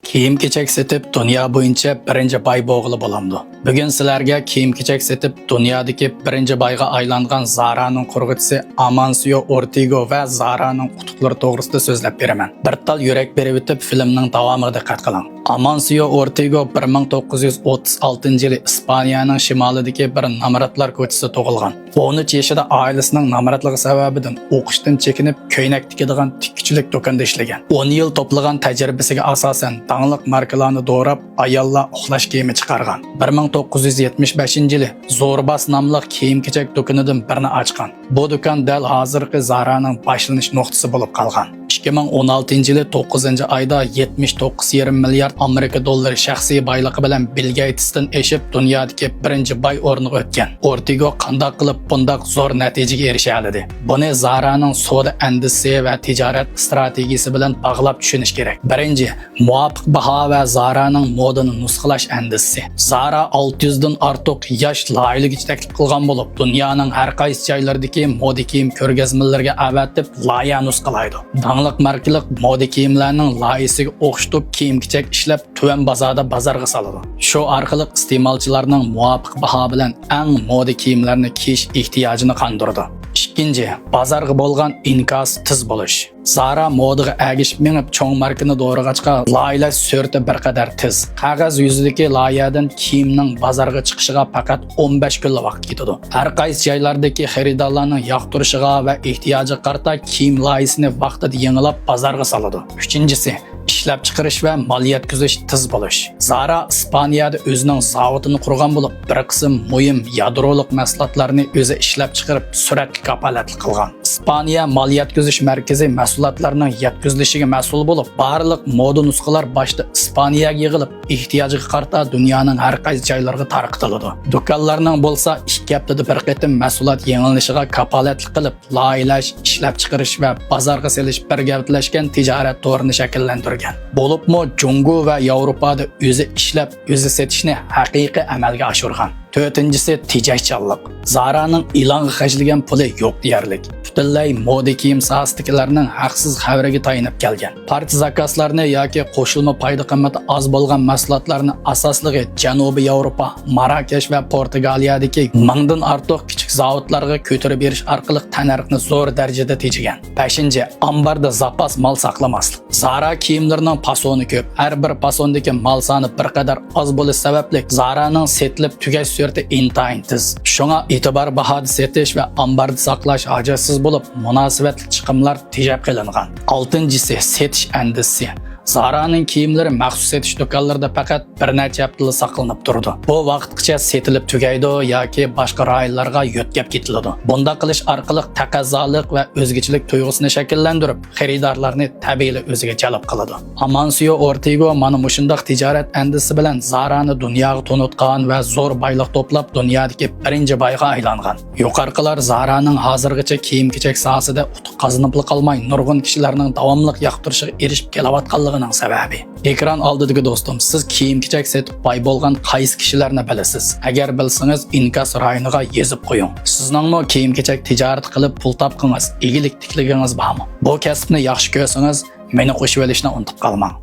Kiyim-kechak setib dunyo bo'yicha birinchi boy bo'g'ili bo'lamdi. Bugun sizlarga kiyim-kechak setib dunyodagi birinchi boyga aylangan Zara'ning qurg'uvchisi Amancio Ortega va Zara'ning qutuqlari to'g'risida so'zlab beraman. Bir tal yurak berib o'tib filmning davomiga diqqat qiling. Amancio Ortega 1936-yili Ispaniyaning shimolidagi bir namoratlar ko'chasida tug'ilgan. 13 yoshida oilasining namoratligi sababidan o'qishdan chekinib, ko'ynak tikadigan tikkichilik do'konida ishlagan. 10 yil to'plagan tajribasiga asosan dangliq markalarni do'rab, ayollar uxlash kiyimi chiqargan. 1975-yili Zorbas nomli kiyim-kechak do'konidan birini ochgan. Bu do'kon dal hozirgi Zara'ning boshlanish nuqtasi bo'lib qolgan. 2016-yili 9-oyda 79,5 milliard Amerika dollari shaxsiy boyligi bilan Bill Gatesdan eshib dunyodagi birinchi boy o'rniga o'tgan. Ortega qanday qilib bunday zo'r natijaga erisha oldi? Buni Zara'ning savdo endüstrisi va tijorat strategiyasi bilan bog'lab tushunish kerak. Birinchi, muvofiq baho va Zara'ning modani nusxalash endüstrisi. Zara 600 dan ortiq yosh loyihaga taklif qilgan bo'lib, dunyoning har qaysi joylaridagi moda kiyim ko'rgazmalariga avatib loyiha nusxalaydi. Dangliq markalik moda kiyimlarning loyihasiga o'xshatib kiyim-kechak ishlab tuvan bozorda bozorga soladi. Shu orqali iste'molchilarning muvofiq baho bilan eng moda kiyimlarni kiyish ehtiyojini qondirdi. Ikkinchi, bozorga bo'lgan inkas tiz bo'lish. Zara modaga agishib menib cho'ng markani do'rg'achqa loyiha surati bir qadar tiz. Qog'oz yuzidagi loyihadan kiyimning bozorga chiqishiga faqat 15 kun vaqt ketadi. Har qaysi joylardagi xaridorlarning yoqtirishiga va ehtiyojiga qarata kiyim loyihasini vaqtida yangilab bozorga soladi. Uchinchisi, ishlab chiqarish va moliya yetkazish tiz bo'lish. Zara Ispaniyada o'zining zavodini qurgan bo'lib, bir qism muhim yadroliq mahsulotlarni o'zi ishlab chiqarib, suratga kafolatli qilgan. Ispaniya moliya yetkazish markazi mahsulotlarning yetkazilishiga mas'ul bo'lib, barliq moda nusxalar boshda Ispaniyaga yig'ilib, ehtiyojiga qarata dunyoning har qaysi joylariga tarqatiladi. Do'konlarning bo'lsa 2 haftada bir qatim mahsulot yangilanishiga kafolatli qilib, loyilash, ishlab chiqarish va bozorga selish birgalikdashgan tijorat to'rini shakllantirgan. Bo'libmi Jungo va Yevropada o'zi ishlab, o'zi setishni haqiqiy amalga oshirgan. To'rtinchisi tejashchanlik. Zara'ning e'longa xarjlagan puli yo'q deyarlik. Butunlay moda kiyim sohasidagilarning haqsiz xavriga tayinib kelgan. Part zakaslarni yoki qo'shilma foyda qimmati oz bo'lgan mahsulotlarni asosligi Janubiy Yevropa, Marokash va Portugaliyadagi mingdan ortiq kichik zavodlarga ko'tarib berish orqali tanarxni zo'r darajada tejigan. 5. Ambarda zapas mol saqlamaslik. Zara kiyimlarining fasoni ko'p. Har bir fasondagi mol soni bir qadar oz bo'lishi sababli Zara'ning setilib tugash surati intayin tiz. Shunga e'tibor bahoda setish va ambarda saqlash hojatisiz bo'lib, munosabatli chiqimlar tejab qilingan. 6-si setish endüstrisi. Zara'ning kiyimlari maxsus setish do'konlarida faqat bir necha hafta saqlanib turdi. Bu vaqtgacha setilib tugaydi yoki boshqa rayonlarga yo'tkab ketiladi. Bunda qilish orqali taqozolik va o'zgachilik tuyg'usini shakllantirib, xaridorlarni tabiiy o'ziga jalb qiladi. Amancio Ortega mana shunday tijorat endüstrisi bilan Zara'ni dunyoga tanitgan va zo'r boylik to'plab dunyodagi birinchi boyga aylangan. Yuqorqilar Zara'ning hozirgacha kiyim-kechak sohasida utuq qozonib qolmay nurg'un kishilarning davomli yoqtirishiga erishib kelayotganligi sababi. Ekran oldidagi do'stim, siz kiyim-kechak setib boy bo'lgan qaysi kishilarni bilasiz? Agar bilsangiz, inkas rayoniga yozib qo'ying. Sizningmi kiyim-kechak tijorat qilib pul topqingiz, egilik tikligingiz bormi? Bu kasbni yaxshi ko'rsangiz, meni qo'shib olishni unutib qolmang.